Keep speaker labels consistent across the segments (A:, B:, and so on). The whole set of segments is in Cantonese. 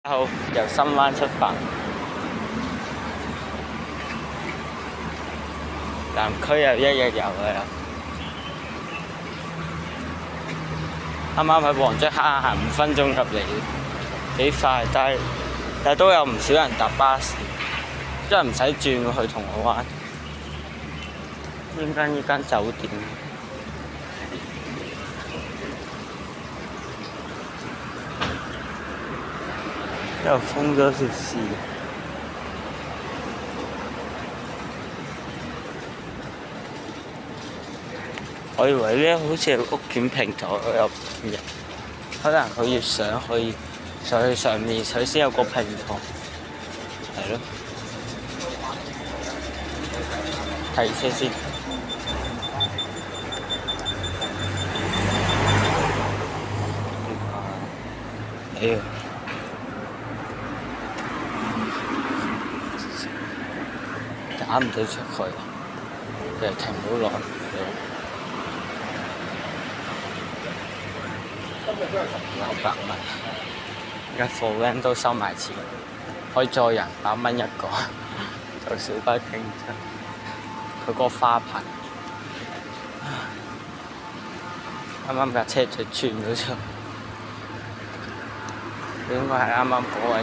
A: 好，由深灣出發，南區又一日遊啦。啱啱喺黃竹坑行5分鐘入嚟，幾快，但係都有唔少人搭巴士，即係唔使轉去銅鑼灣。呢間酒店，又封咗條線。我以為咧好似係屋苑平台，我又唔見人，可能佢要上去上面，佢先有個平台，係咯。睇車先。哎呀！打唔到出去，又停唔到落。900蚊，而家貨 van 都收埋錢，可以載人8蚊一個，就小巴競爭。佢嗰個花牌，啱啱架車就轉咗出，佢應該係啱啱嗰位。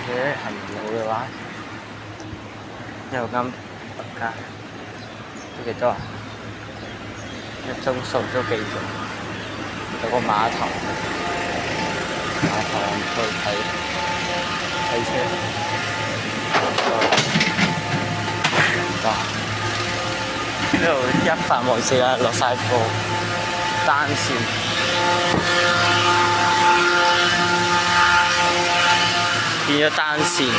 A: 行路嘅話，又啱北街，都幾多啊？1鐘數都幾鐘。有個碼頭去睇車。哇！呢度一發無事啦，落晒貨，單線。變咗單線。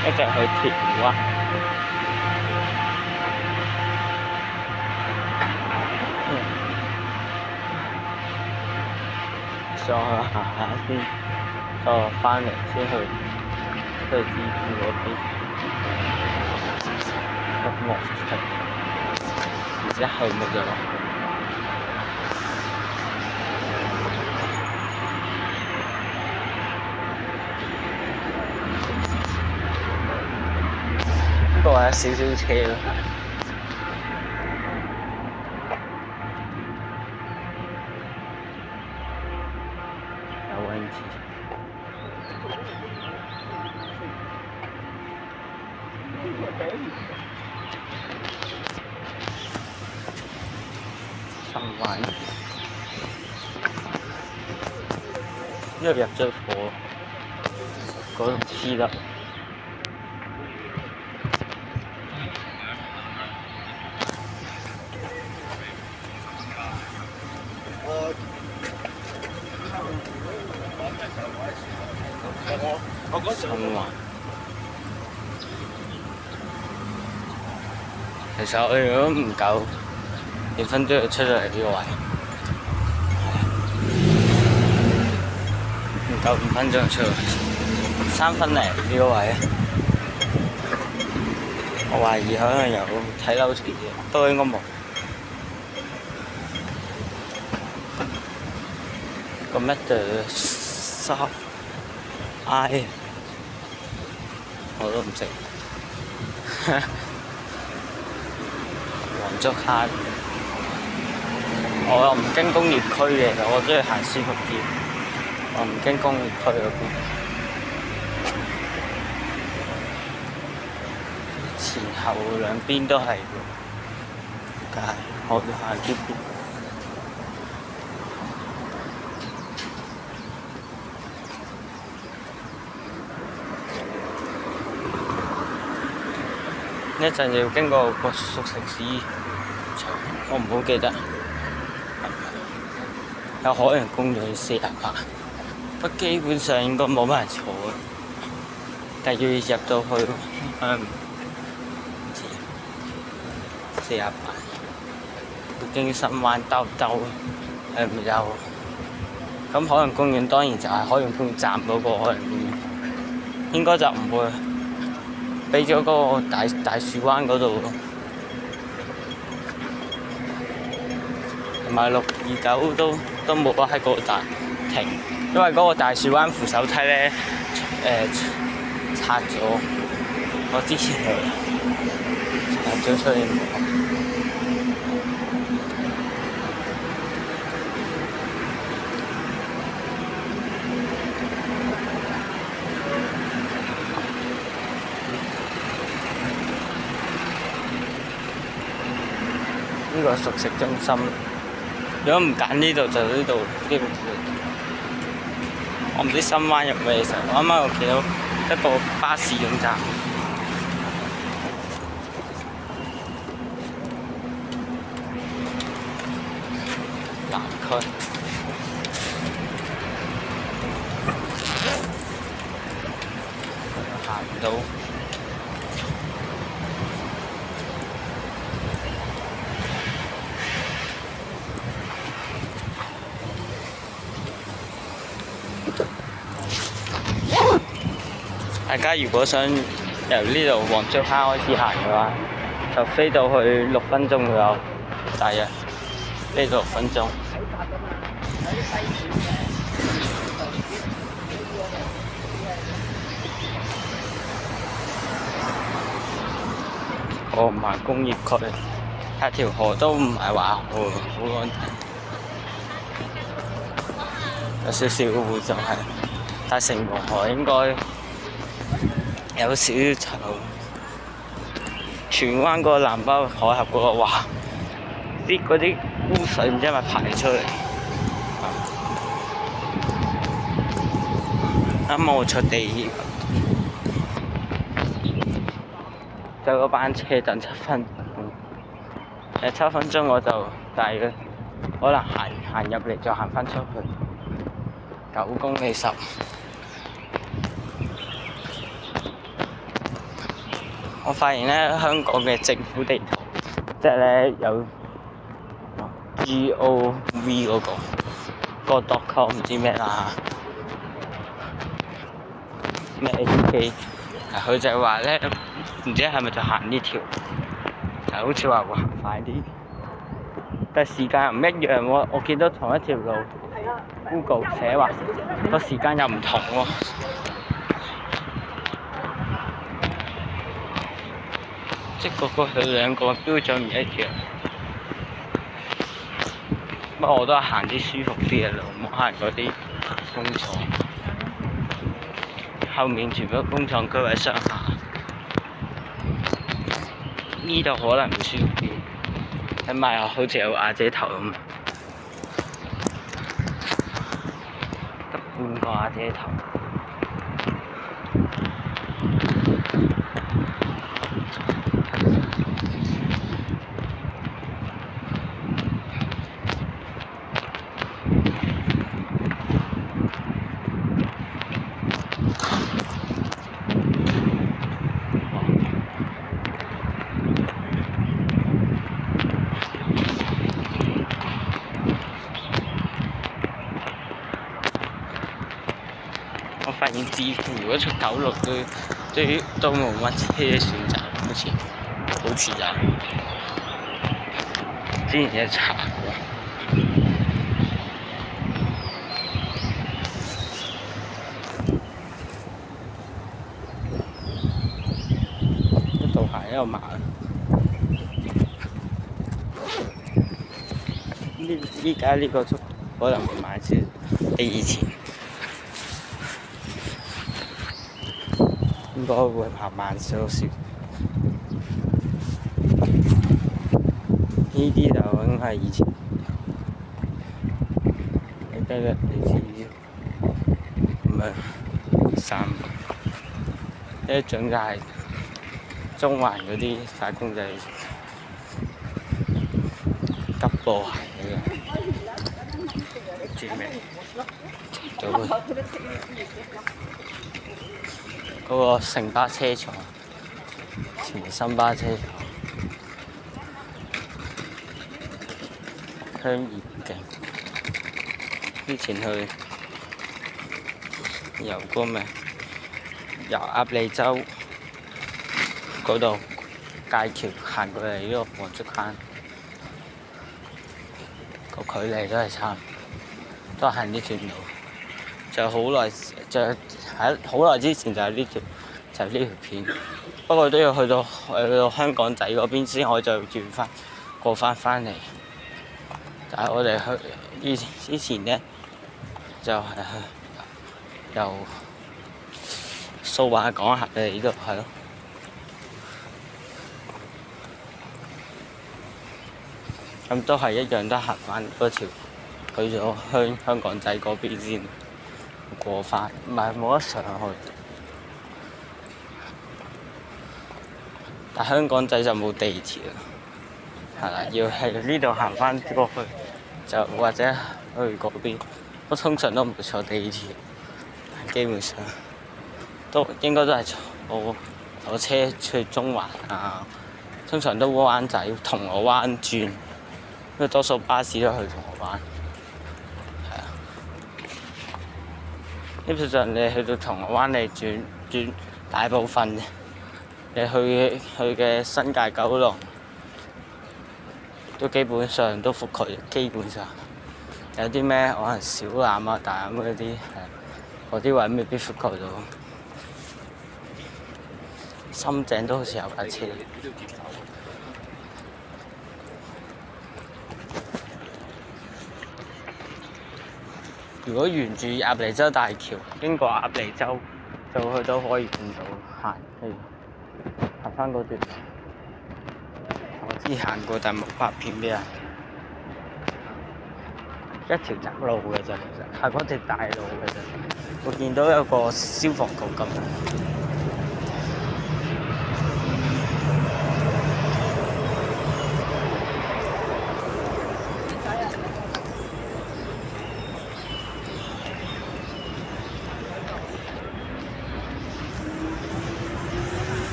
A: 一直去鐵湖灣，上去行下先，再返嚟先去支付嗰邊。咁莫停，而且去冇咗。不過有少少車咯，有問題。深灣，因為入咗貨，嗰種黐得。深灣，其實我如果唔夠2分鐘就出咗嚟呢個位，唔夠5分鐘就出嚟，3分零呢個位，我懷疑可能有睇樓遲嘅，都應該冇。個咩嘅沙I 我都唔識。黃竹坑，我又唔經工業區嘅，我中意行舒服啲。我唔經工業區嗰邊，前後兩邊都係，但係我要行呢邊。一陣要經過個熟食市場，我唔好記得。有海洋公園48，不過基本上應該冇乜人坐嘅。但要入到去，唔知48，要經深灣兜兜，有。咁海洋公園當然就係海洋公園站嗰個海洋公園，應該就唔會。俾咗嗰個大樹灣嗰度，同埋629都冇喺嗰度停，因為嗰個大樹灣扶手梯咧拆咗，我之前拆咗所以冇。呢個熟食中心，如果唔揀呢度就呢度呢個。我唔知深灣有咩食，我啱啱我見到一個巴士總站，南區。行唔到。大家如果想由呢度黃竹坑開始行嘅話，就飛到去6分鐘左右，大約飛到6分鐘。我唔係工業區，係條河都唔係話好乾淨，有少少污糟係，但城門河應該有少少臭。荃灣嗰個南北海峽嗰個，哇！嗰啲污水唔知係咪排出嚟？啱啱我出地鐵，就嗰班車等7分鐘，7分鐘我就大約可能行入嚟再行返出去9公里10。我發現咧，香港嘅政府地圖，即係咧有 GOV 嗰個 .com 唔知咩啦，咩 AK， 佢就係話咧，唔知係咪就行呢條，但好似話會行快啲，但係時間又唔一樣喎。我見到同一條路 ，Google 寫話個時間又唔同喎。即係佢兩個標準唔一樣，不過我都係行啲舒服啲嘅路，唔好行嗰啲工廠。後面全部工廠區或者商廈，呢度可能會舒服啲，起碼好似有瓦遮頭咁，得半個瓦遮頭。我發現似乎如果出9路都冇乜車選擇，好似就之前一查過。一路行一路慢。依家呢個速度可能會慢啲，比以前。應該會行慢少少，呢啲就應該係以前，你睇下你知唔係3，呢一種就係中環嗰啲打工仔急步行嘅，唔知咩，就會。嗰個城巴車廠，前新巴車廠，香怡徑，之前去遊過咩？遊鴨脷洲，嗰度界橋行過嚟呢個黃竹坑，個距離都係差唔多，都係行呢段路。就好耐，就喺好耐之前就係呢條片，不過都要去到香港仔嗰邊先可以再轉過翻嚟。但係我哋之前呢，就係由數碼港行嚟呢度係咯。咁都係一樣，都行翻嗰條去咗香港仔嗰邊先過翻，唔係冇得上去。但香港仔就冇地鐵啦，係啦，要喺呢度行翻過去，就或者去嗰邊。我通常都唔會坐地鐵，基本上都應該都係坐車去中環啊，通常都灣仔、銅鑼灣轉，因為多數巴士都去銅鑼灣。係啊，基本上你去到銅鑼灣，你轉大部分你去嘅新界九龍都基本上都覆蓋，基本上有啲咩可能小欖啊、大欖嗰啲嗰啲位未必覆蓋到。深井都好似有架車。如果沿住鴨脷洲大橋經過鴨脷洲，就去到可以見到行翻嗰段。我之前行過，但冇拍片俾人。一條窄路嘅啫，其實係嗰條大路嘅啫。我見到有個消防局咁。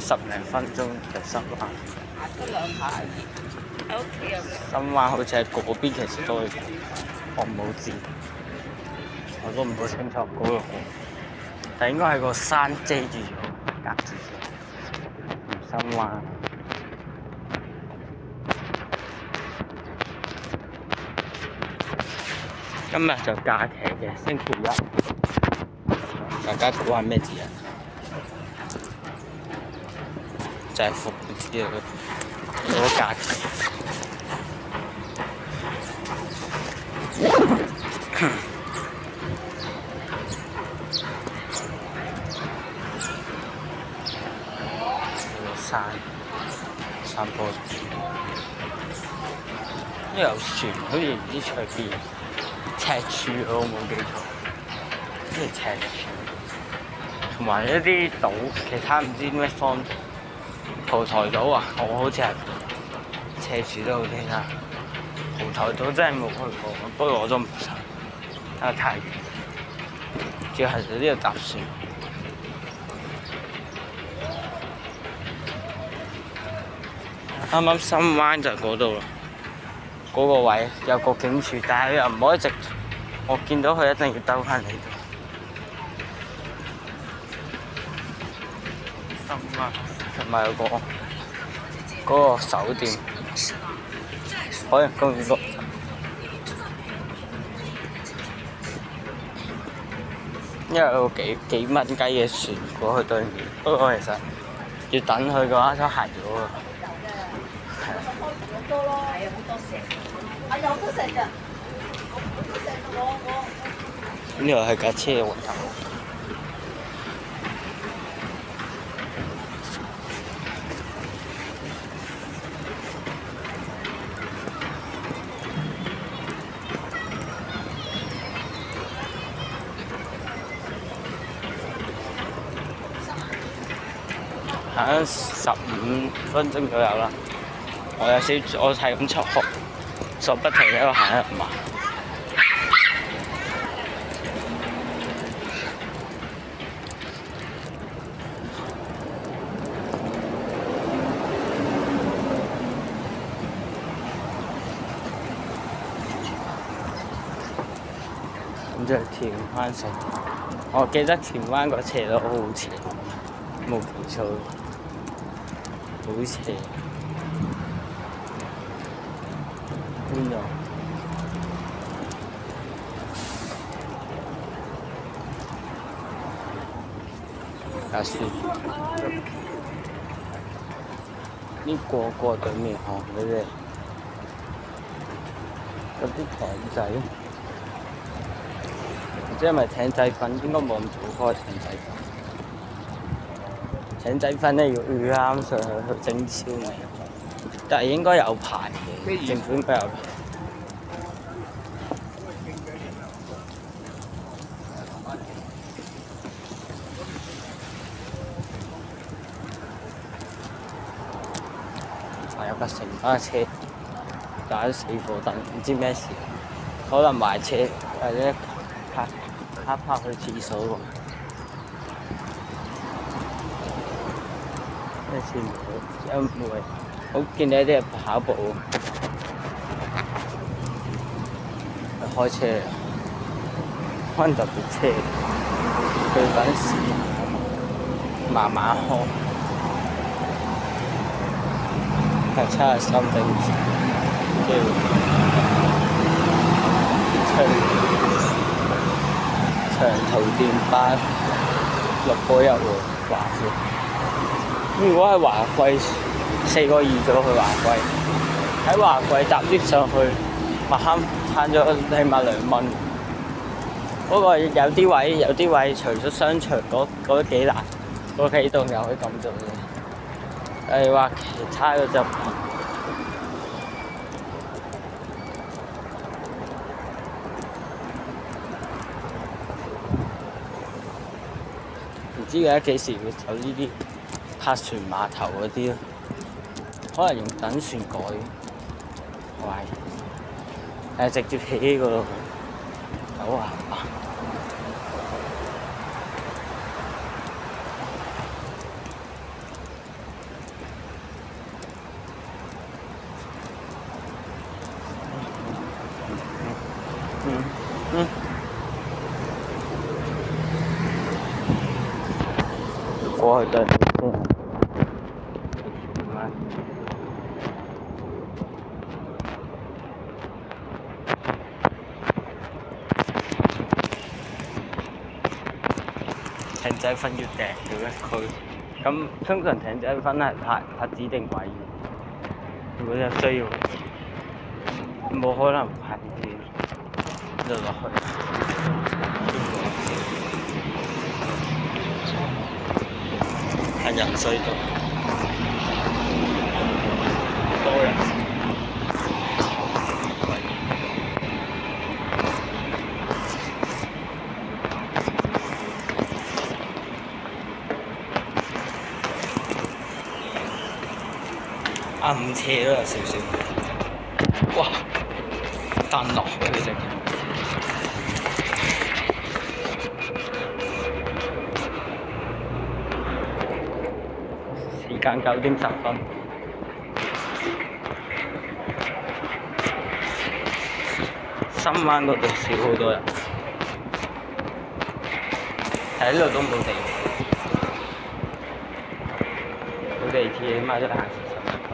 A: 10零分鐘就深灣。得兩下喺屋企入嚟。深灣好似喺嗰邊，其實都我冇知，我都唔好清楚嗰個，但應該係個山遮住咗，隔住咗。深灣。今日就假期嘅星期一，大家估下咩節日？就係復活節嗰個假期。山坡，呢有船，好似唔知去邊，赤柱我冇記錯，即係赤柱，同埋一啲島，其他唔知咩方。蒲台島啊，我好似係赤柱都好啲啦。蒲台島真係冇去過，不過我都唔想，因為太遠。主要係喺呢度搭船。啱啱深灣就嗰度啦，嗰個位有個警署，但係又唔可以直。我見到佢一定要兜翻嚟度。深灣。同埋有嗰個酒店，海洋公園嗰，因為有個幾蚊雞嘅船過去對面，不過其實要等佢嘅話都行咗啊。係啊。多咯，係啊，好多石，啊有好多石㗎，好多石我。呢度係架車嘅運頭。行15分鐘左右啦，我係咁速速不停喺度行一埋。咁就填翻上。我記得填翻個斜路好斜，冇記錯，好斜。邊度？打算呢過對面行嗰啲，嗰啲艇仔，唔知係咪艇仔粉？應該冇咁早開艇仔粉。艇仔粉咧要預啱上去整燒味，但係應該有牌嘅，政府應該有牌。有架城巴車打咗死火燈，唔知咩事，可能壞車或者卡拍去廁所喎。咩事冇？因為我見你啲人跑步，開車，可能特別車，佢嗰陣時慢慢開。係73定叫長途電班6個1喎，華富。如果係華貴4個2咗去華貴，喺華貴搭 lift 上去，慳咗起碼2蚊。不過有啲位除咗商場嗰幾欄嗰幾棟又可以咁做嘅。係話其他嗰就唔知而家幾時會走呢啲泊船碼頭嗰啲咯？可能用等船改，係直接起嗰度走啊！過去對艇仔分要訂嘅咩？咁通常艇仔分係拍指定位嘅，如果有需要，冇可能拍啲就落去。係人隧道，多人。暗斜都有少少。哇！彈落去直。時間9點10分，深灣嗰度少好多人，喺呢度都冇地鐵，冇地鐵起碼都行40分。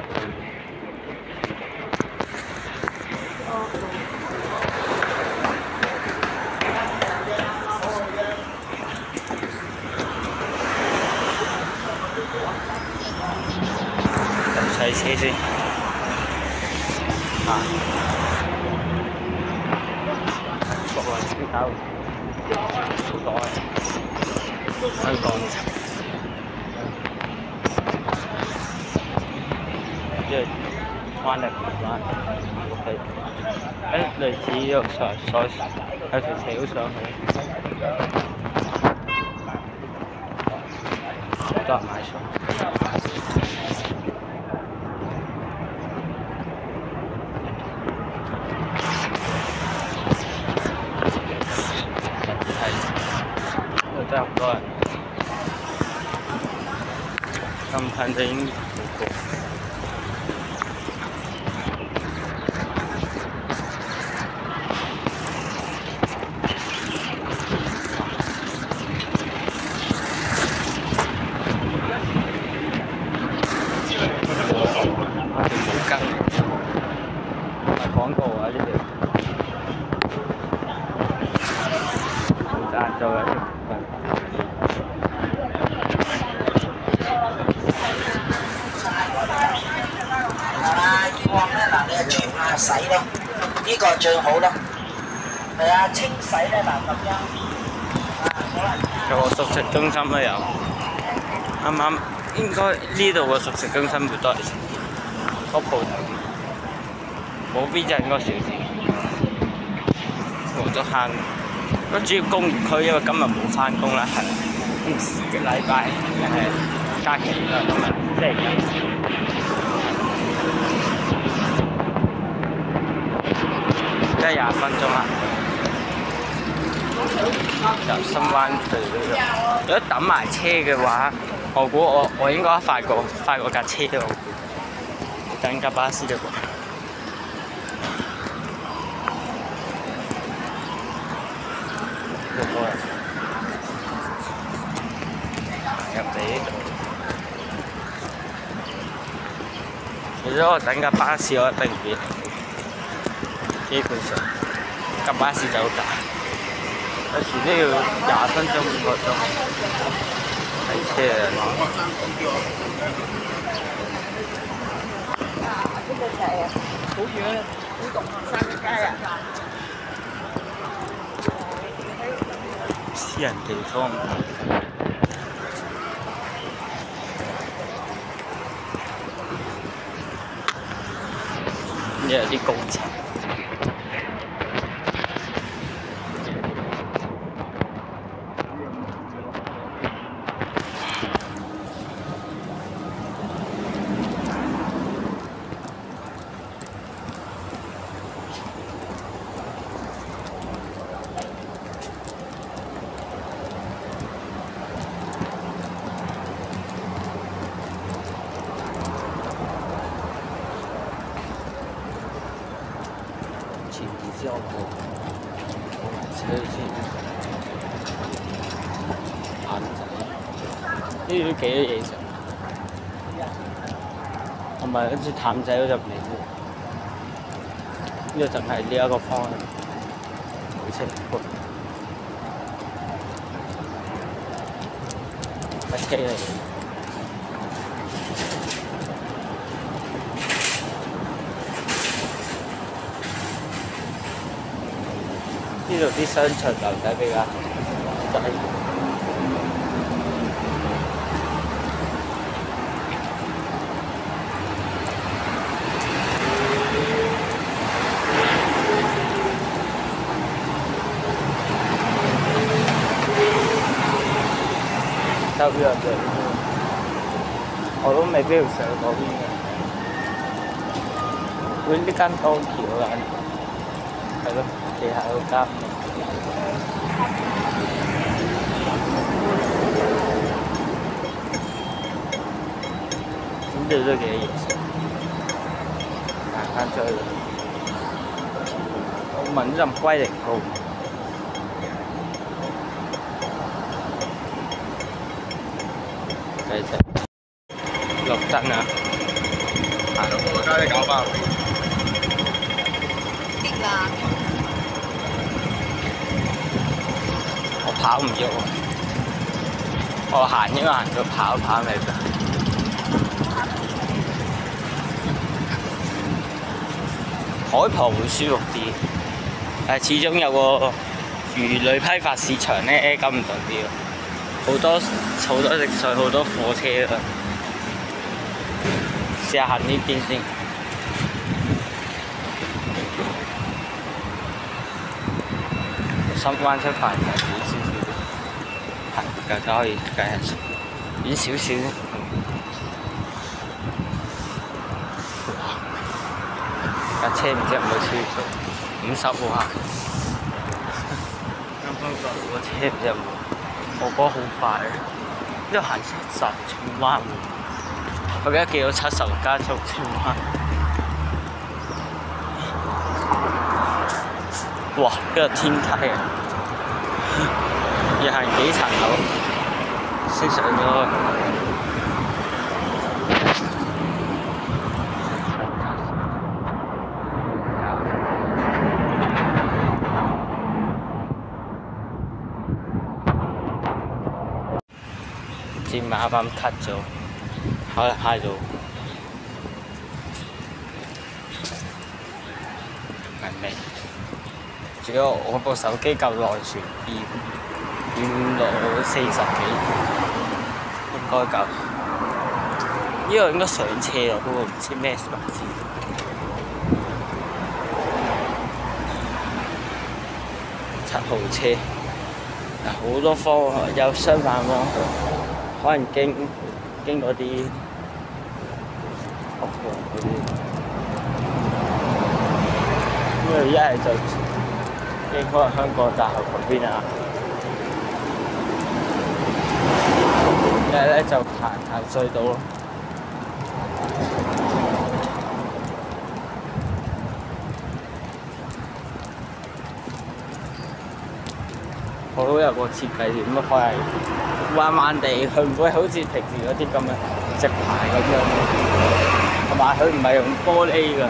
A: 睇車先，各位先搞，好袋，香港，即係翻嚟翻，類似呢度再有條橋上去，好多人買餸。真係好多人，咁近就已經好過。
B: 最好啦。係啊，清洗咧嗱咁樣。
A: 有個熟食中心都有，啱啱應該呢度個熟食中心會多啲個鋪頭，嗰邊就應該少啲。我都慳。咁主要工業區，因為今日冇返工啦，係禮拜係假期啦，今日即係即係20分鐘啦。由新灣去呢度，如果等埋車嘅話，我估我應該快過架車喎，等架巴士嘅喎。入嚟呢度，如果我等架巴士，我一定唔會，基本上架巴士就好大。有時都要20分鐘5個鐘睇車啊！
C: 呢個就係好遠，古洞山街啊！
A: 私人地方，呢有啲工程。之後車先淡仔，呢度都幾多嘢食，同埋好似淡仔嗰入嚟喎，呢度就係呢一個方向，冇車過，架車嚟。呢度啲商場樓底比較低。周邊有對，我都未必要上嗰邊嘅。會呢間當橋㗎，係咯。地下嗰間，咁呢度都幾多嘢食，行翻出去。我聞陣龜苓膏，睇睇，綠燈啊！行到我家啲搞包。
C: 激啦！
A: 跑唔喐，我行應該行到跑未㗎。海旁會舒服啲，但係始終有個魚類批發市場咧，咁唔同啲咯。好多食水，好多貨車啊！試下行呢邊先。新灣出發就遠少少，係就可以計下遠少少。架車唔知有冇超速，50喎。啱啱過個車唔知有冇，我覺得好快，呢度行70轉彎喎。我記得記到70加速轉彎。哇！呢個天梯啊，要行幾層樓先上咗去。支馬啱啱 cut 咗，可能揩到明未？主要我部手機夠內存變到40幾，應該夠。呢個應該上車咯，不過唔知咩牌子。7號車，但好多方有相反方向，可能經嗰啲屋嗰啲，因為一係就經可能香港大學嗰邊啊，一係咧就行隧道咯。好有個設計點咯，佢係彎彎地，佢唔會好似平時嗰啲咁樣直排咁樣，同埋佢唔係用玻璃㗎，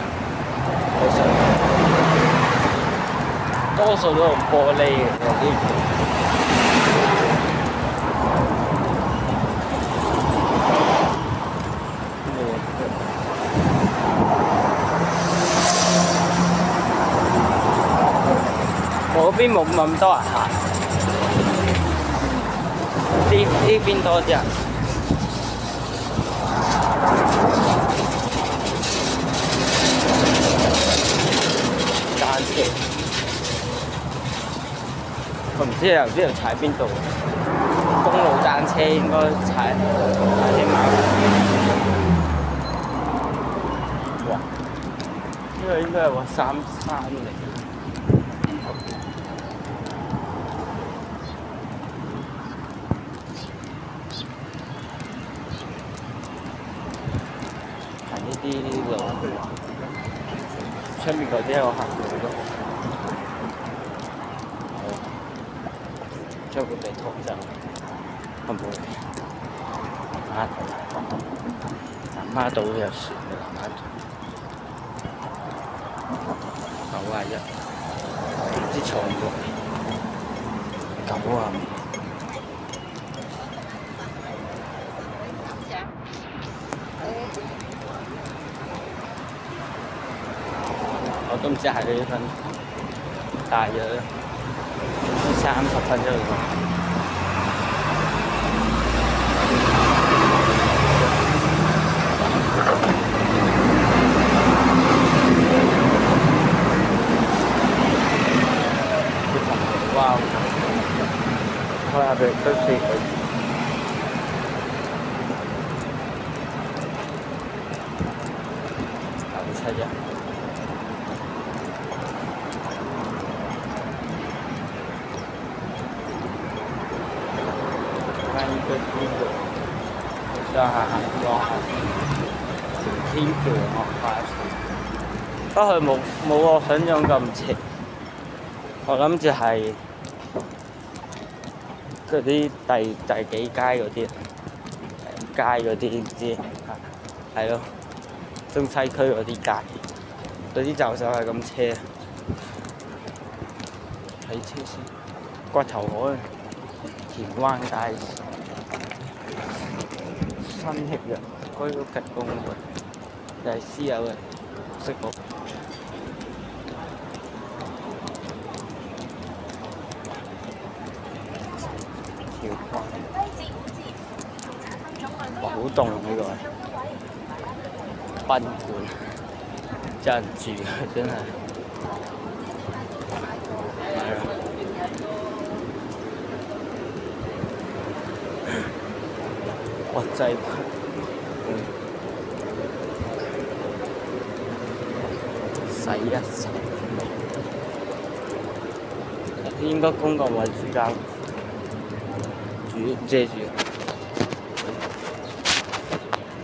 A: 多數都用玻璃嘅有啲。我嗰邊冇咁多人行。呢邊多啲人，單車，我唔知由邊度踩邊度，公路單車應該踩啲馬路。哇！呢個應該係個三嚟。啲路，出面嗰啲我行過咯。將佢哋拖走，唔會。南丫島有船嘅南丫島，91，唔知坐唔落90。我都唔知係幾分，大約30分鐘。哇！我下邊都試過。97。上下落下條天橋落快線，不過佢冇我想象咁斜，我諗住係嗰啲第幾街嗰啲，街嗰啲唔知係咯，中西區嗰啲街，嗰啲就係咁斜，睇車先，骨頭海田灣街。新協約居屋吉公會，就係私有嘅色屋。條框，哇！好凍呢個，賓館，真人住真係。國際洗一洗，應該公共運輸交遮住，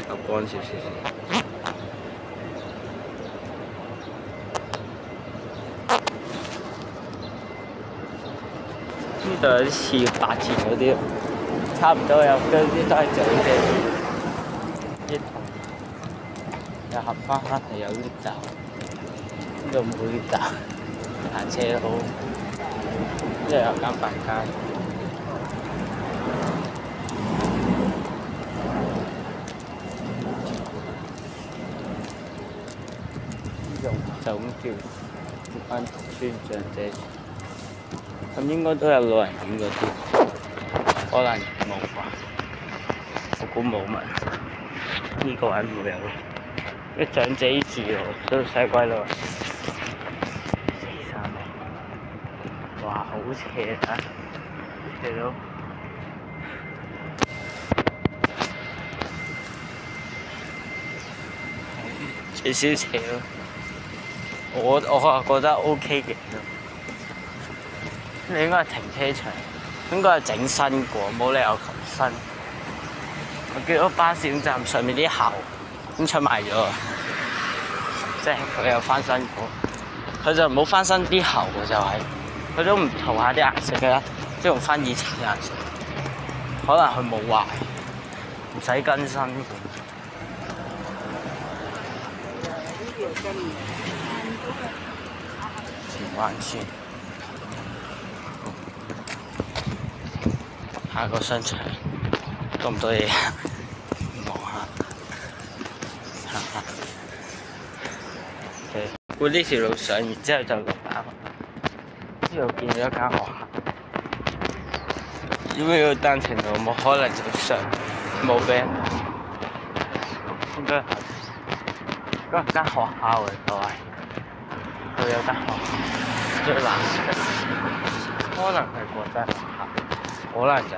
A: 有乾少少。呢度有啲似白田嗰啲。差唔多有嗰啲都係長者，有合翻係有 lift 站，呢度冇 lift 站，行車好，呢度有間飯街，呢度就咁叫。灣村長者村，咁應該都有老人院嗰啲，可能冇啩，我估冇乜。呢個位唔會有，啲長者住喎，都使鬼咯。哇！好斜啊，斜到斜少斜咯。我係覺得 OK 嘅，你應該係停車場，應該係整新過，冇理由咁新。我見到巴士總站上面啲喉已經出賣咗，即係佢有翻新過，佢就冇翻新啲喉嘅就係、佢都唔塗下啲顏色嘅啦，即係用翻以前嘅顏色，可能佢冇壞，唔使更新。荃灣村，下個商場多唔多嘢？望下，行下。過呢條路上，然之後就落返。之後見咗一間學校，如果要單程路，冇可能就上冇俾人。應該係嗰間學校嚟嘅係，佢有間學校最難，可能係國際學校，可能就係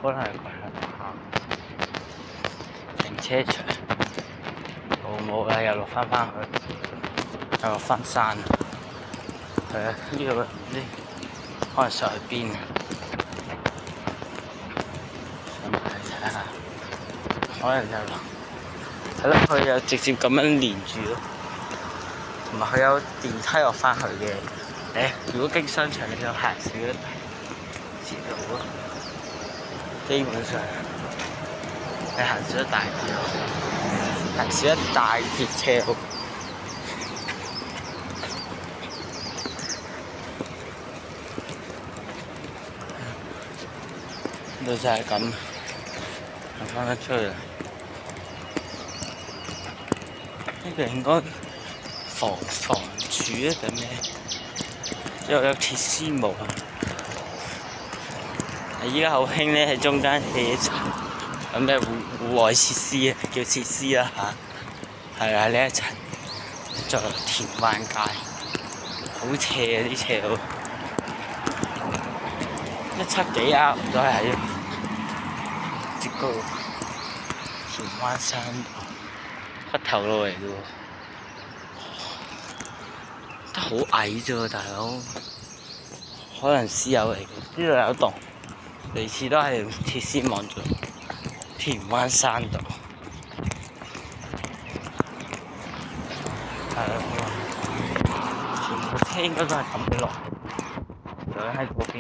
A: 可能係國際學校，停車場。冇啦，又落翻去，又落翻山。係啊，呢度啲可能上去邊啊？上睇下，可能就係咯，佢又直接咁樣連住咯，同埋佢有電梯落翻去嘅。如果經商場，你就行少一截路咯。基本上，你行少一大截路。行少一大截車路，都就係咁，行翻得出嚟。呢個應該房署啊定咩？又有鐵絲網啊！依家好興咧，喺中間起層。有咩戶外設施啊？叫設施啦嚇，係啊，呢一層就田灣街，好斜啊啲斜路，170幾啊都係喺浙江田灣山北頭路嚟嘅喎，得好矮啫喎大佬，可能私有嚟嘅，呢度有棟，類似都係鐵絲網做。田灣山道，係啊，全部車應該都係咁起落，就喺嗰邊。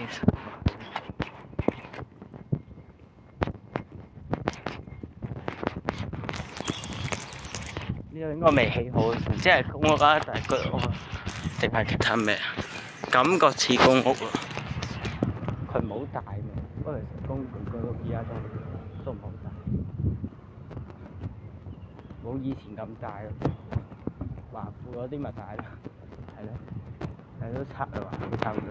A: 呢度應該未起好，唔知係公屋啊定係居屋定係其他咩？感覺似公屋喎，佢冇大嘅，不過其實公寓居屋依家都唔好大。冇以前咁大咯，華富嗰啲咪大咯，係咯，係都拆啦，都差唔多，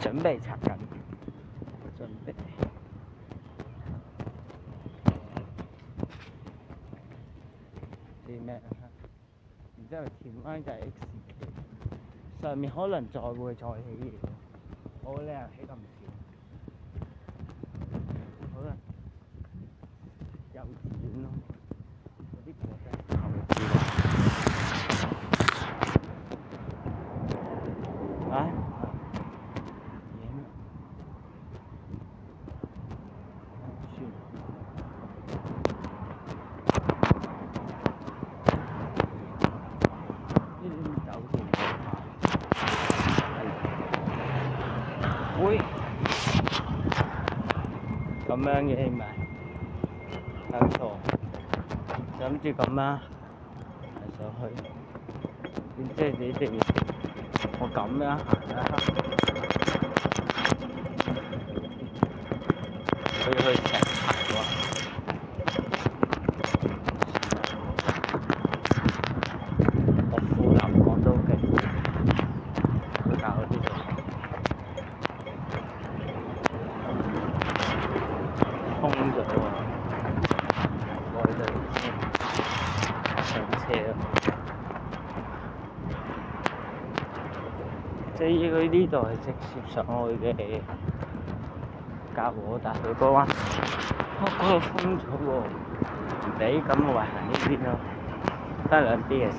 A: 準備拆緊，準備。啲咩？然之後田灣就係 X 期，上面可能會再起嘢，冇理由起咁少，可能幼稚園咯。啲果真後知啊？會咁樣嘅咪搞錯，諗住咁啦，行上去，點知你哋我咁樣行啦，佢去石排喎，即係佢呢度係直接上去嘅嘉禾大水波灣。嗰度封咗喎，唔俾，咁我話行呢邊咯，得兩邊嘅啫。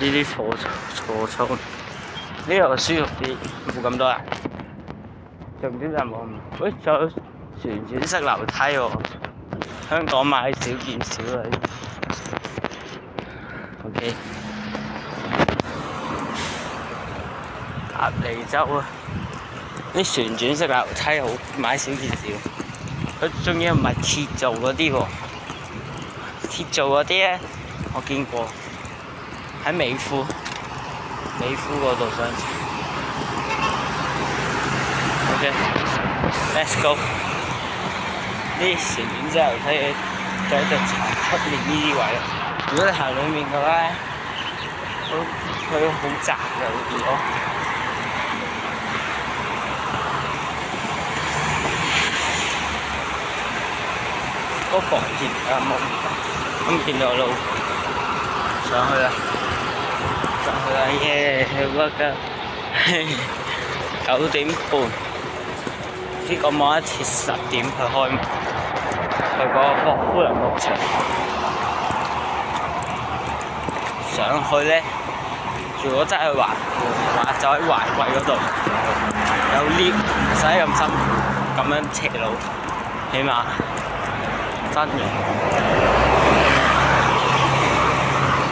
A: 呢啲貨倉，呢度舒服啲，冇咁多人。重點就冇咁，喂，仲有旋轉式樓梯喎，香港買少見少啦。OK， 鴨脷洲啊，啲旋轉式樓梯好買少見少，佢仲要唔係鐵做嗰啲喎，鐵做嗰啲咧我見過。喺美孚嗰度上次 ，OK，let's go。呢旋轉之後睇佢就喺度出面呢啲位。如果你行裡面嘅話，佢好窄嘅會變咗。嗰房田冇，咁見到路上去啦。上去啦耶！去嗰間9點半，呢個望一次10點去開門，去嗰個霍夫蘭牧場。上去咧，如果真係話就喺華貴嗰度，有 lift，唔使咁辛苦，咁樣斜路，起碼真嘅。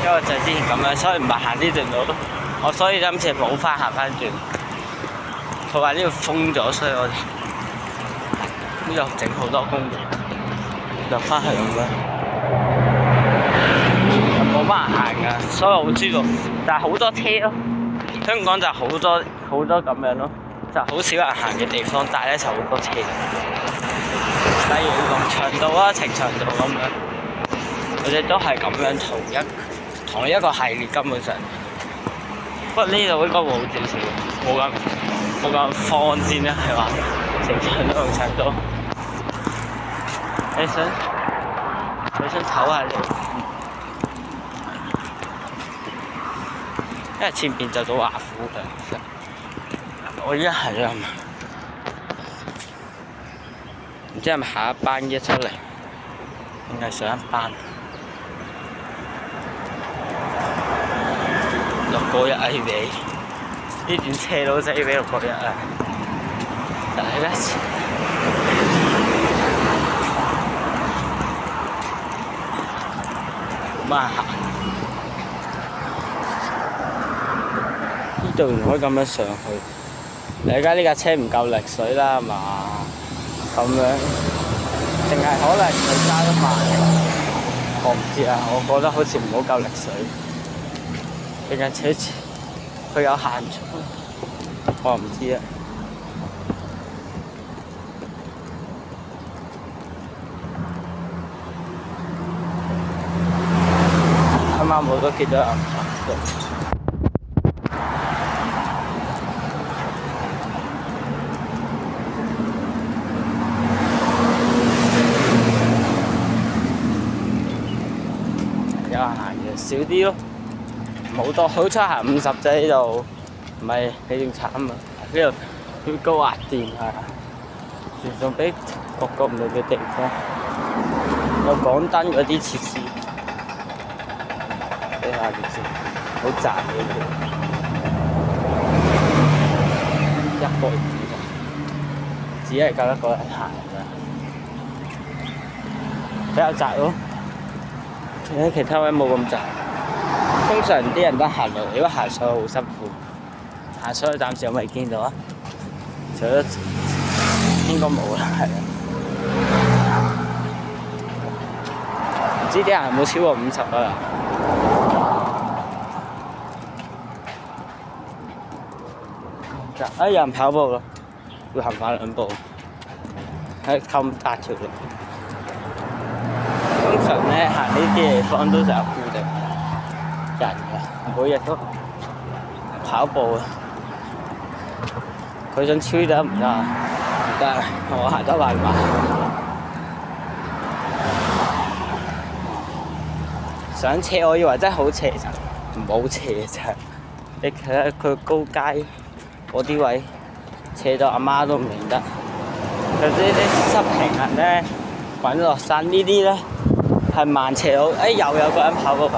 A: 因為就之前咁樣，所以唔係行呢段路，我所以今次補翻行翻轉。佢話呢度封咗，所以我呢度整好多工程，入翻去咁樣，冇乜人行㗎，所以我好知道。但係好多車咯，香港就好多咁樣咯，就好少人行嘅地方，但係咧就好多車。例如龍翔道啊、呈祥道咁樣，佢哋都係咁樣同一個系列根本上，不過呢度應該會好少少，冇咁荒先啦，係嘛？呈祥道同長道，你想唞下你，因為前邊就到華府嘅，其實我依家係咁，唔知係咪下一班一出嚟，定係上一班？6個1A俾，呢段車都使俾6個1啊！但係咧，冇乜人行。呢度唔可以咁樣上去。你而家呢架車唔夠力水啦，係嘛？咁樣，定係可能佢加得慢？我唔知啊，我覺得好似唔好夠力水。定係車佢有限速，我唔知啊。啱啱我都見到人有人行嘅少啲咯。好多，好彩行50啫呢度，唔係你仲慘啊！呢度要高壓電啊，傳送俾各個唔同嘅地方，有港燈嗰啲設施，睇下點先，好窄嘅呢度，1個人只係夠一個人行㗎，比較窄咯，其他位冇咁窄。通常啲人都行路，如果行上去好辛苦，行上去暫時我未見到啊，除咗應該冇啦，係啊。唔知啲人有冇超過50啊？有人跑步咯，會行快2步，喺咁大條路。通常咧行呢啲地方都就有固定人嘅，每日都跑步啊！佢想超得唔得啊？唔得，我行得慢。上斜，我以為真係好斜，就唔好斜咋。你睇下佢高街嗰啲位，斜到阿媽都唔認得。佢啲濕平衡咧，滾落山呢啲咧係慢斜路。又有個人跑過，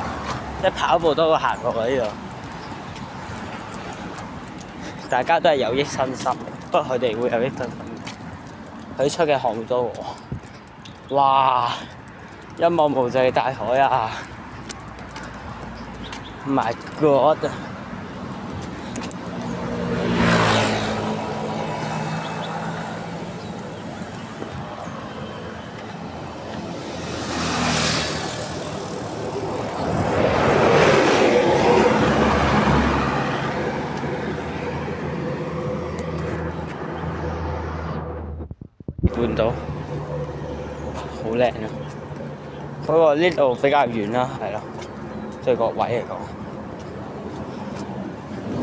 A: 即係跑步都會行過呢度。大家都係有益身心，不過佢哋會有益身心。佢出嘅汗多喎，哇！一望無際大海啊 ！My God！ 半島好靚啊！不過呢度比較遠啦，係咯，對個位嚟講，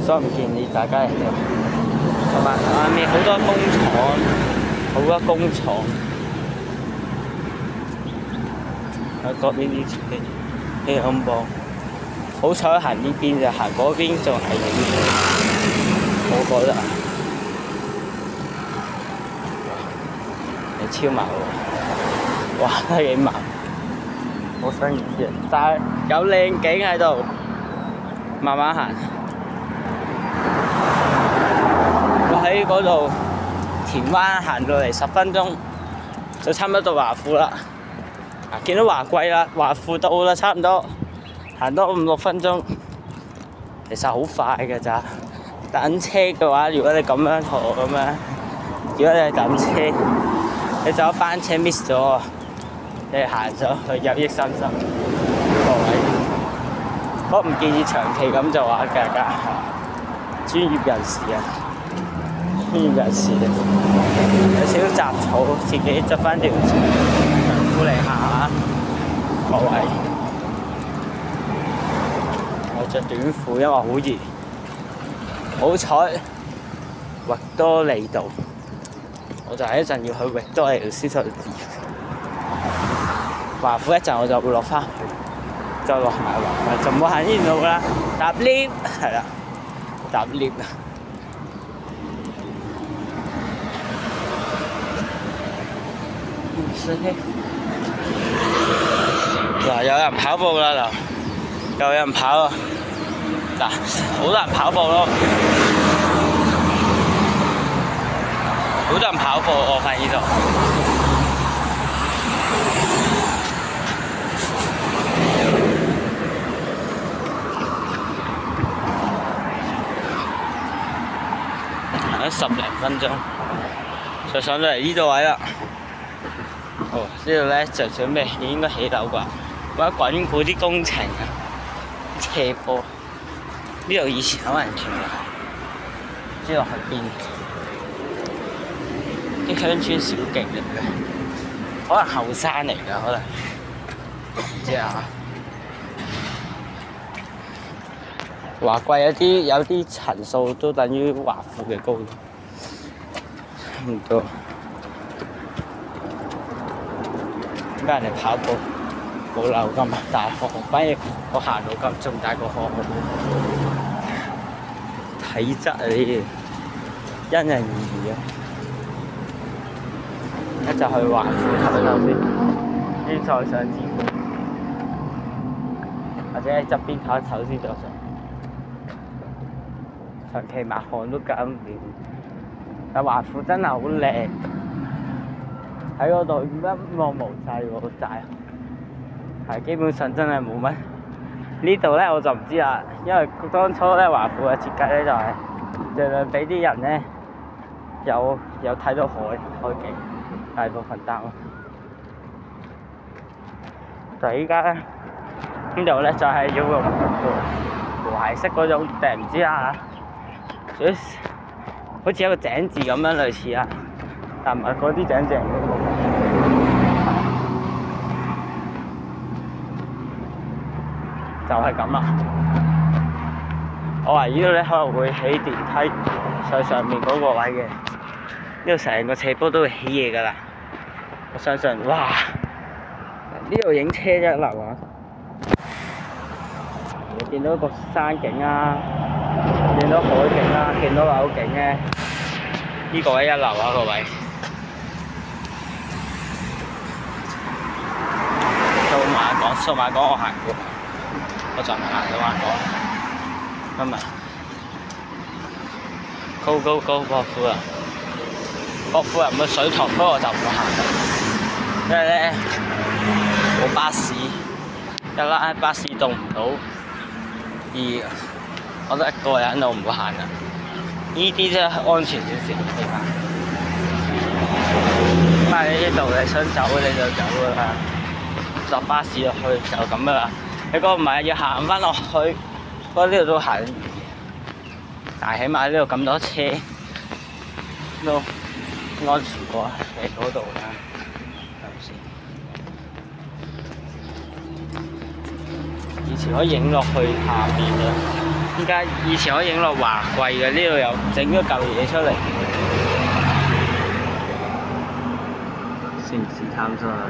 A: 所以唔建議大家嚟呢度。同埋下面好多工廠，好多工廠。喺嗰邊啲氣恐怖，好彩行呢邊就行嗰邊仲危險啲，我覺得。超慢喎！哇，都幾慢，好新意思啊！但係有靚景喺度，慢慢行。我喺嗰度田灣行到嚟10分鐘，就差唔多到華富啦。見到華貴啦，華富到啦，差唔多行多5、6分鐘，其實好快㗎咋。等車嘅話，如果你咁樣坐咁樣，如果你係等車。你走班車 miss 咗，你行咗去有益身心個位，不過唔建議長期咁做啊，大家專業人士啊，專業人士有少少雜草，自己執翻條長褲嚟行下個位。我着短褲，因為好熱。好彩域多利道。我就係一陣要去域多利道先出去治。華富一陣我就會落翻去，再落埋華富，就唔好行呢條路啦。搭 lift 係啦，搭 lift 啊！嗱，有人跑步啦，又有人跑啊！嗱，好多人跑步咯。好多人跑步，我發現呢度。行咗10零分鐘，就上到嚟呢度位啦。哦，呢度咧就準備應該起樓啩，或者滾古啲工程啊，斜坡。呢度以前有人住嘅，唔知落去邊。啲鄉村小徑嚟嘅，可能後山嚟㗎，可能唔知啊。華貴有啲層數都等於華富嘅高度，差唔多。點解人哋跑步冇流咁大汗，反而我行路咁仲大個汗？體質啊呢啲，因人而異啊。一就去華富睇下先，先再上支付，或者喺側邊唞一唞先再上。長期抹汗都搞唔掂，但華富真係好靚，喺嗰度一望無際喎，好大。係基本上真係冇乜。呢度咧我就唔知啦，因為當初咧華富嘅設計咧就係盡量俾啲人咧有睇到海景。大部分單咯，就依家咧呢度咧就係要用和諧式嗰種定唔知啊，好似一個井字咁樣類似啊，但唔係嗰啲井字，就係咁啦。我話呢度咧可能會起電梯上面嗰個位嘅，呢度成個斜坡都會起嘢㗎啦。我相信，哇！呢度影車一流啊！會見到個山景啦，見到海景啦，見到樓景咧，呢個位一流啊個位。數碼港我行過，我就唔行數碼港。今日高博夫啊！博夫人嘅水塘，不過我就唔會行啦，因為咧冇巴士，一啦巴士到唔到，二我得一個人我唔會行啦。呢啲真係安全少少嘅地方。咁喺呢度你想走你就走㗎啦。搭巴士落去就咁噶啦，你嗰個唔係要行翻落去，不過呢度都行得遠，但係起碼呢度咁多車都安全過喺嗰度啦，係咪先？以前可以影落去下邊嘅，依家以前可以影落華貴嘅，呢度又整咗嚿嘢出嚟，城市探索啊！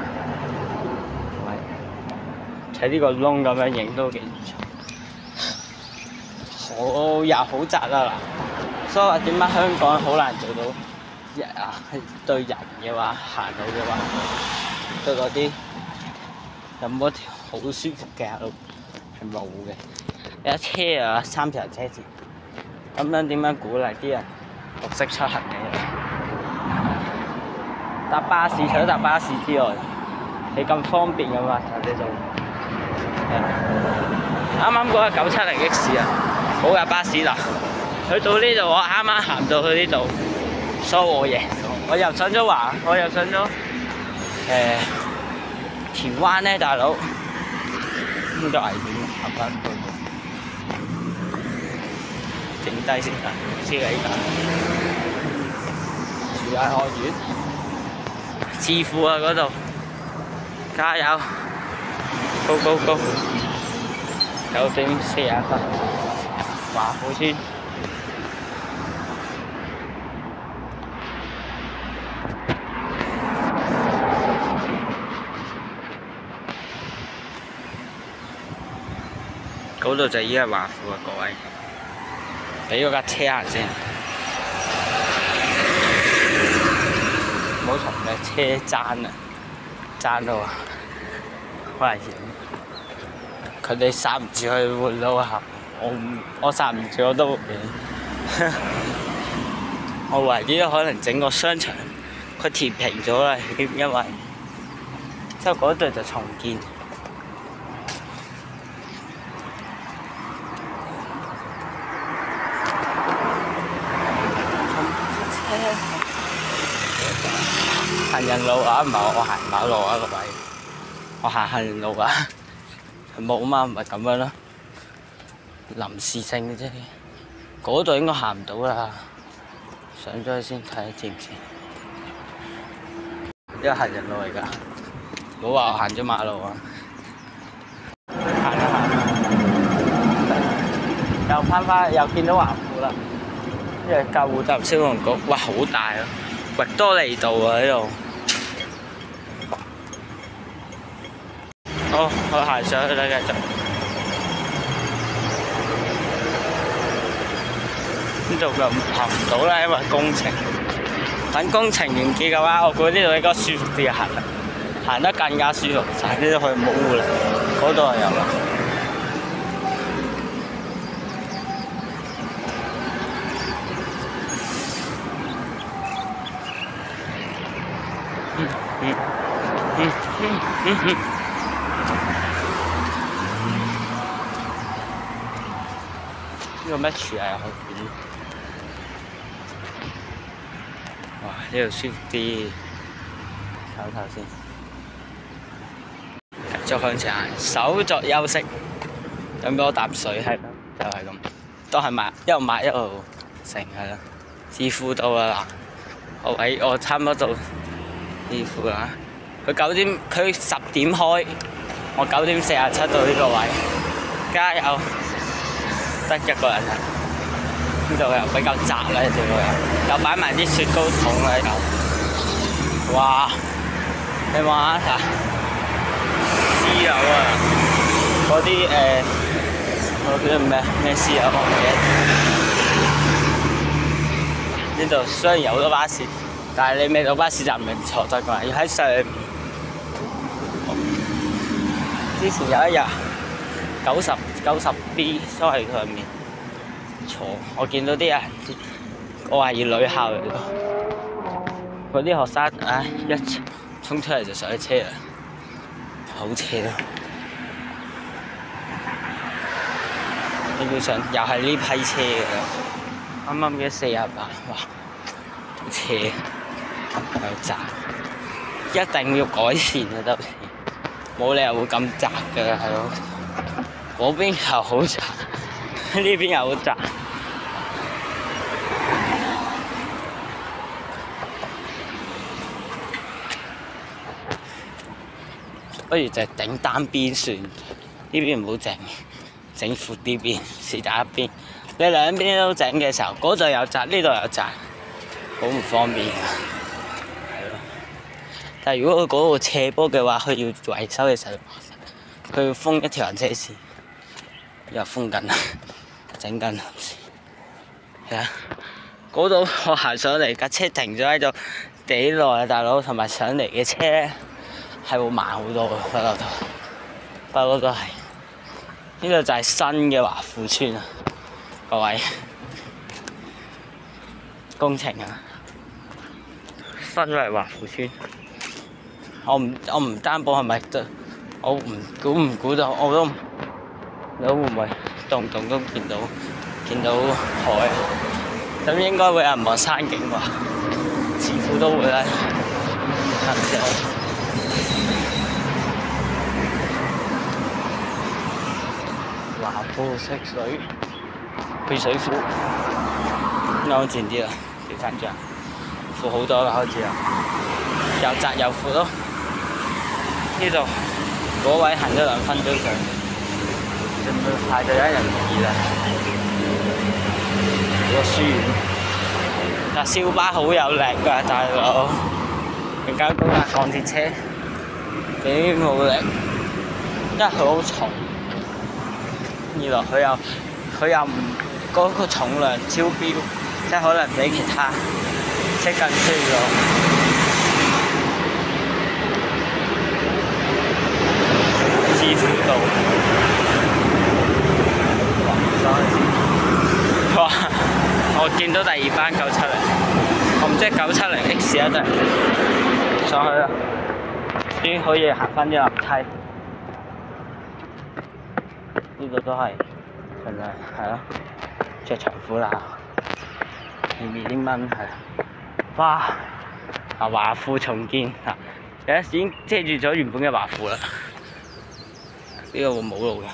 A: 喺呢個窿咁樣影都幾唔錯，好又好窄啦嗱，所以話點解香港好難做到對人嘅話行路嘅話，對嗰啲有冇一條好舒服嘅路係冇嘅，有一車啊3條人車線，咁樣點樣鼓勵啲人綠色出行嘅？搭巴士除咗搭巴士之外，你咁方便嘅嘛，就呢度。啱啱嗰個970X啊，冇架巴士嗱，去到呢度我啱啱行到去呢度，所以我贏咗。我又上咗我又上咗田灣咧，大佬呢個危險，行翻去整低先得，知你㗎？樹藝學院，致富啊嗰度，加油！高9:41，華富村。嗰度就已經係華富啊，各位。俾嗰架車行先，唔好同架車爭啊！爭到啊！好危險，佢哋剎唔住去換路行，我剎唔住我都會。我懷疑可能整個商場佢填平咗啦，因為之後嗰度就重建。行人路啊，唔係我行馬路啊，各位。我行人路啊，冇嘛，唔係咁樣咯，臨時性嘅啫。嗰度應該行唔到啦，上咗去先睇下知唔知？呢個行人路嚟㗎，唔好話我行咗馬路啊！行一行，又翻又見到華富啦，呢個救護站消防局，哇好大啊，域多利道啊呢度。好，我行上去啦，繼續。呢度就行唔到啦，因為工程。等工程完結嘅話，我估呢度應該舒服啲行啦，行得更加舒服。就係呢度去冇湖啦，嗰度係有啦。呢個咩樹藝學院？哇！呢度舒服啲，唞唞先。繼續向前行，稍作休息，飲多啖水係啦，就係咁，都係抹一路抹一路成係啦。致富到啦嗱，我差唔多到致富啦。佢10點開，我9:47到呢個位，加油！得一個人啊！呢度又比較窄啦，呢度又擺埋啲雪糕筒喺度。哇！你望下，私樓啊，嗰啲嗰叫咩事啊？我唔記得。呢度雖然有好多巴士，但係你未到巴士站唔坐得㗎嘛，要喺上面。之前有一日90 B 都喺上面坐，我見到啲人，我懷疑女校嚟㗎，嗰啲學生一衝出嚟就上車啦，好車咯！基本上又係呢批車㗎啦，啱啱嘅48，哇，好車，又窄，一定要改善啊！到時冇理由會咁窄㗎，係咯，嗰邊又好窄，呢邊又好窄。不如就整單邊算，呢邊唔好整闊啲邊，是但一邊。你兩邊都整嘅時候，嗰度又窄，呢度又窄，好唔方便啊！係咯。但係如果佢嗰個斜坡嘅話，佢要維修嘅時候，佢要封一條行車線，又封緊啦，整緊。係啊，嗰度我行上嚟架車停咗喺度幾耐啊，大佬，同埋上嚟嘅車咧係會慢好多嘅，不過都係。呢度就係新嘅華富村啊，各位工程啊，新嘅華富村。我唔擔保係咪我唔估到，我都會唔會動唔動都見到海，咁應該會有人望山景啩，似乎都會啦，係唔知。華富食水配水庫，啱前啲啦，調翻轉，闊好多啦開始啦，又窄又闊咯。呢度嗰位行咗2分鐘上，準備快就1人2啦。個書院，但小巴好有力㗎，大佬，更加高架鋼鐵車幾冇力，因為佢好重。二來佢又唔嗰個重量超標，即係可能比其他車更衰咗。支付道，哇！我見到第2班970，我唔知係970X啊，真係上去啦，終於可以行翻啲樓梯。呢度都係盡量係咯，着長褲啦，2蚊係。哇！華富重建啊，而家已經遮住咗原本嘅華富啦。呢個冇路嘅。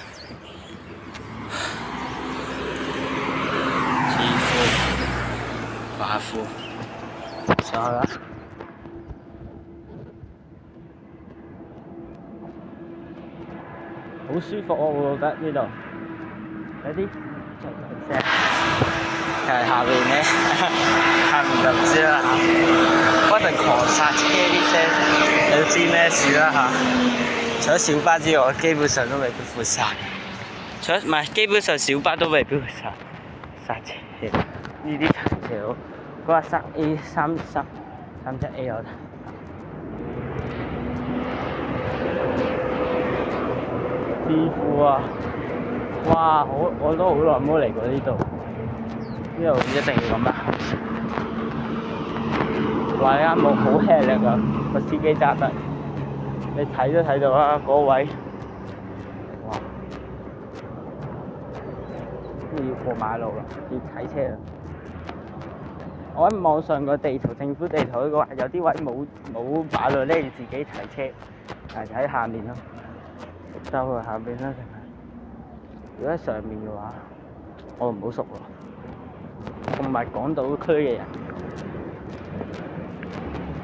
A: 支付華富上去啦。好舒服啊！我覺得呢度有啲聲，係下邊咧，下面就唔知啦嚇，不停狂剎車啲聲，你都知咩事啦嚇。除咗小巴之外，基本上都未必會剎。唔係，基本上小巴都未必會剎車。呢啲長斜路，嗰個37A 有得。支付啊！哇，我都好耐冇嚟過呢度，呢度一定要咁啊！話啱冇好吃力啊，個司機揸得，你睇都睇到啦，嗰位，哇！要過馬路啦，要睇車啦。我喺網上個地圖，政府地圖嗰個話有啲位冇馬路咧，要自己提車，係喺下面咯。兜去下邊啦，如果喺上面嘅話，我唔好熟喎。同埋港島區嘅人，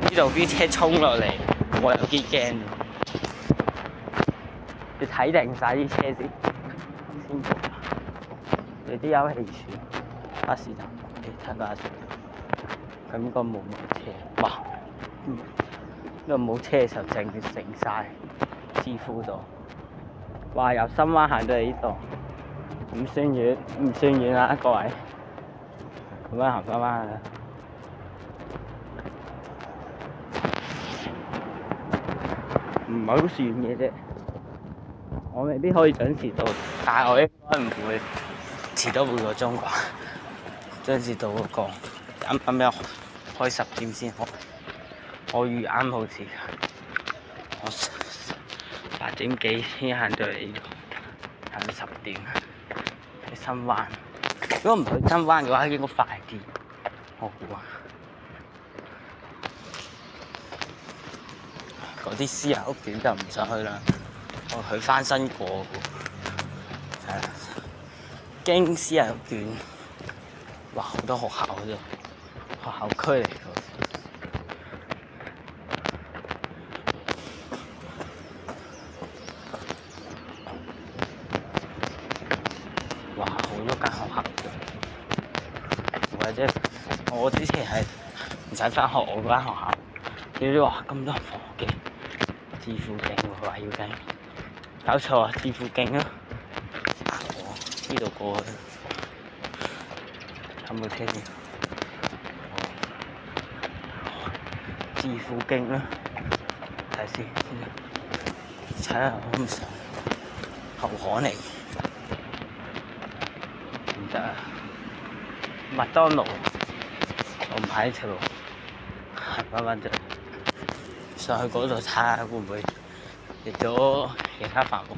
A: 呢度啲車衝落嚟，我有啲驚。你睇定晒啲車先做。你啲休憩處，巴士站，你睇巴士，咁應該冇車。哇！呢度冇車嘅時候，整晒支付度。哇！由深灣行到嚟呢度，唔算遠，唔算遠啊，各位。咁樣行翻啦。唔係好算嘅啫，我未必可以準時到，但係我應該唔會遲多半個鐘啩。準時到嗰個啱啱開10點先開，我預啱好似我8點幾先行到嚟呢度，行到10點去新灣。如果唔去新灣嘅話，應該快啲。我估啊。嗰啲私人屋苑就唔想去啦，我去翻新過嘅，係啦，經私人屋苑，哇好多學校嗰度，學校區嚟嘅，哇好多間學校嘅，或者我之前係唔使翻學，我嗰間學校，點知話咁多人放學嘅。置富徑喎，話要計，搞錯啊！置富徑啊，我呢度過去，有冇車先？置富徑啦，睇先，睇下好唔上，後巷嚟，唔得啊！麥當勞，我唔喺條路，行翻返咗。上去嗰度睇下會唔會嚟咗其他繁忙，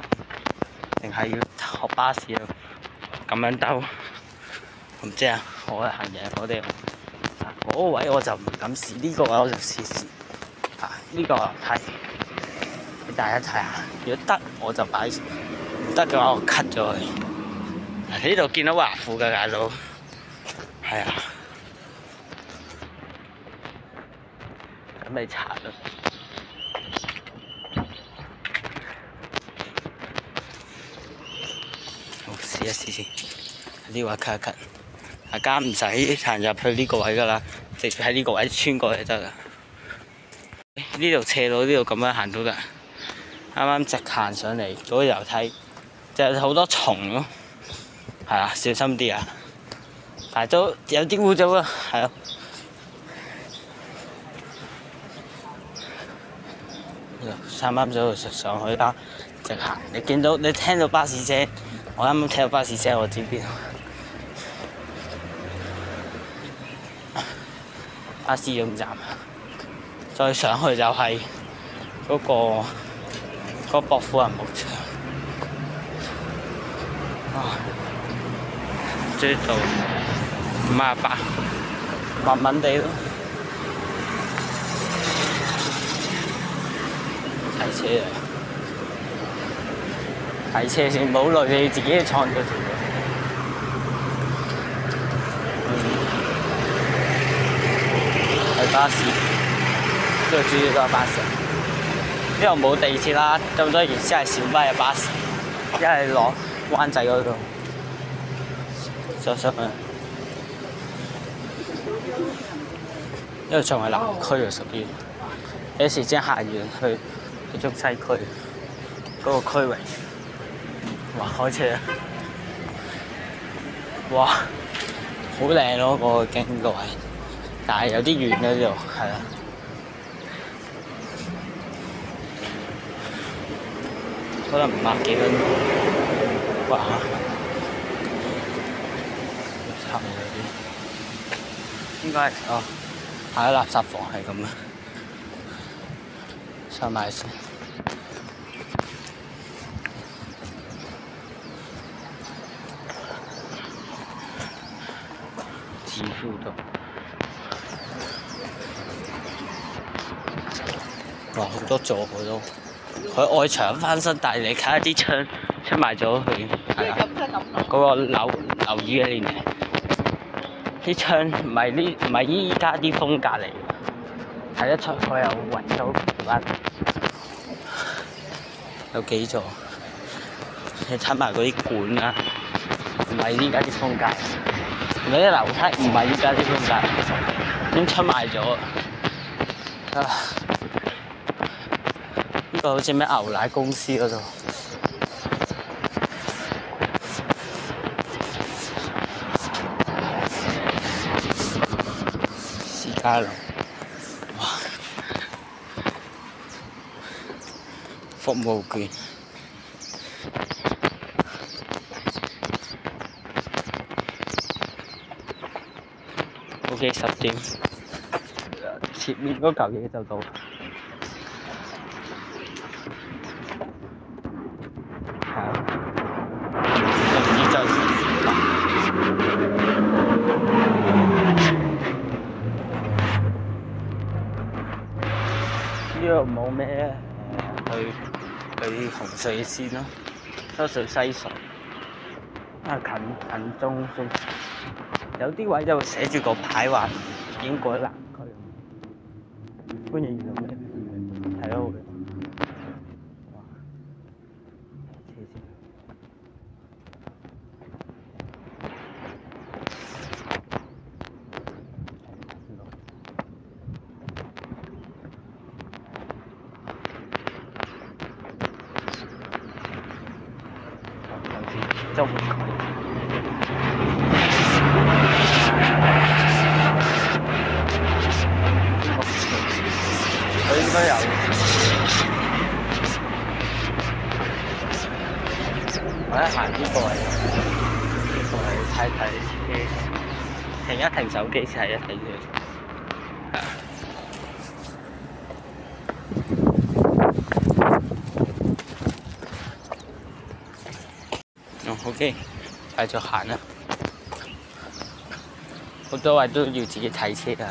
A: 定係要學巴士啊？咁樣兜，唔知啊！我係行人，我哋嗰個位我就唔敢試，呢個位我就試試。呢個睇俾大家睇下，如果得我就擺，唔得嘅話我 cut 咗佢。呢度見到華富嘅大佬，係啊，咁你查啦。試一試先，呢位 cut 一 cut， 大家唔使行入去呢個位㗎啦，直接喺呢個位穿過就得㗎。呢度斜路呢度咁樣行到㗎，啱啱直行上嚟嗰個樓梯，就係好多蟲咯，係啊，小心啲啊！但係都有啲污糟啊，係咯。啱啱就上去啦，直行，你聽到巴士聲。我啱啱聽到巴士聲，我知邊度。巴士總站，再上去就係嗰個薄扶林牧場。啊，追到58，慢慢地咯。睇車啊！睇車先，唔好累，你自己創咗條路。係巴士，呢度主要都係巴士。呢度冇地鐵啦，咁多原先係小巴嘅巴士，一係落灣仔嗰度，上去。呢度仲係南區啊，屬於有時先下完去中西區嗰個區域。哇！開車啊！哇！好靚咯，嗰個經過位，但係有啲遠呢度，係啊。可能50幾分鐘。哇！差唔多啲，應該係下一垃圾房係咁啊，上埋先。置富道，哇！好多座佢都，佢外牆翻新，但係你睇下啲窗出賣咗佢，係啊，嗰個樓宇嘅年齡，啲窗唔係依家啲風格嚟嘅，睇得出佢有維修翻，有幾座，你睇埋嗰啲管啊，唔係依家啲風格。嗰啲樓梯唔係依家啲風格，已經出賣咗。呢個好似咩牛奶公司嗰度，家樂，哇！服務券。OK， 10點，前面嗰嚿嘢就到。係啊，唔知就呢度冇咩去紅隧線咯，多數西隧啊，近中線。有啲位就寫住個牌話經過南區，歡迎嚟到咩？睇到嘅。哇！周門區。佢應該有，我一行呢個位，同你睇睇機，停一停手機先睇一睇佢。OK， 繼續行啦。好多位都要自己睇車㗎，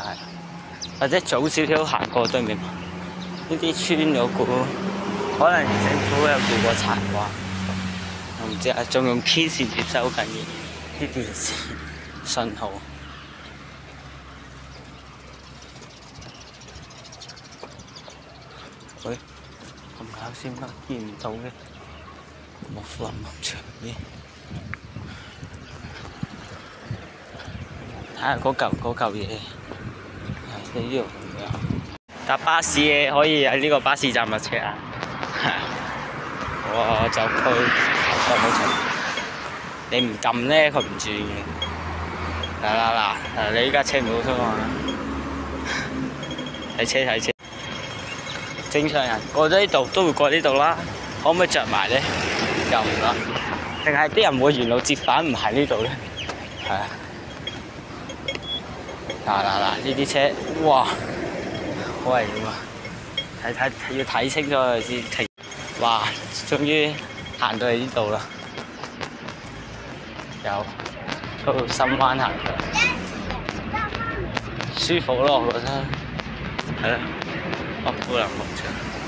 A: 或者早少少行過對面。呢啲村我估可能政府有做過殘劃，我唔知啊，仲用 K 線接收緊啲電視信號。喂，咁搞笑乜見唔到嘅？莫夫林農場嘅，睇下嗰嚿嘢，呢度。搭巴士嘅可以喺呢個巴士站落車啊！我就區冇錯，你唔撳咧佢唔轉嘅。嗱，你依家車唔好衝啊！睇車，正常人過咗呢度都會過呢度啦，可唔可以着埋咧？又唔得，定係啲人會沿路折返唔喺呢度咧？係啊！嗱，呢啲車，哇！好危險啊！要睇清楚佢先停。哇！終於行到嚟呢度啦，有到深灣行，舒服咯，我覺得係咯，莫夫林農場。